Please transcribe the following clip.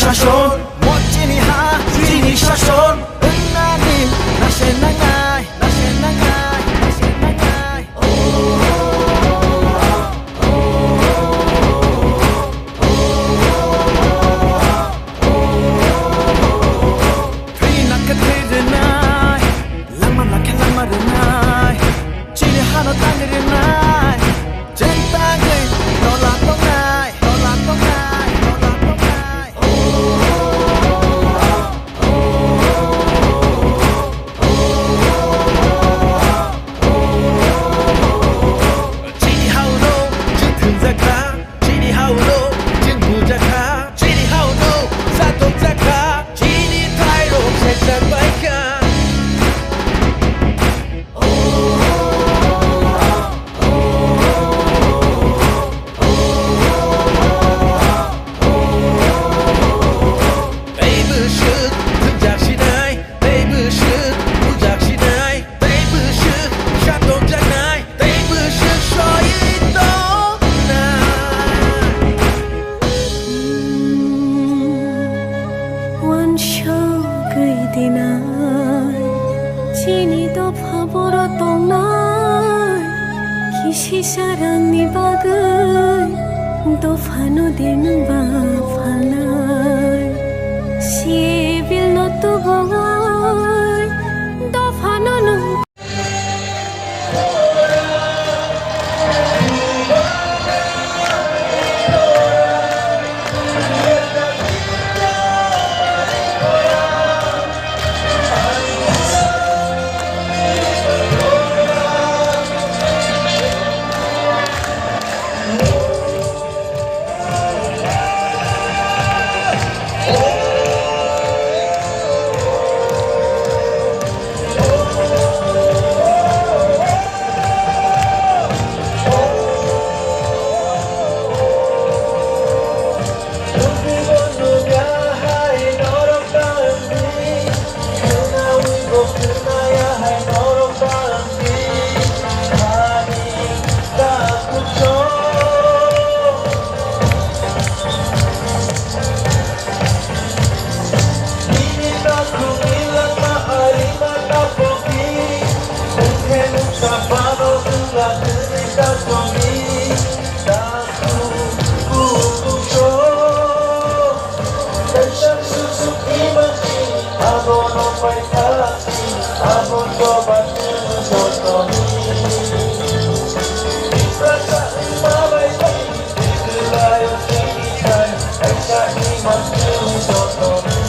শাসন মত চিনি হা চিনি শাসন নানি নাশে নাঙাই নাশে নাঙাই নাশে নাঙাই Trina renai lama lakhe lama renai chini hano tang renai cinta gai dola tongai dola tongai dola tongai chini haulo jin thung zakha chini haulo jin bu zakha chini haulo sa tong zakha chini thai ro check bai ka Chini do phaboro tongnai kisi sarangni bagai do phano din ba phalnai sibil no tu bogai do phano no Must do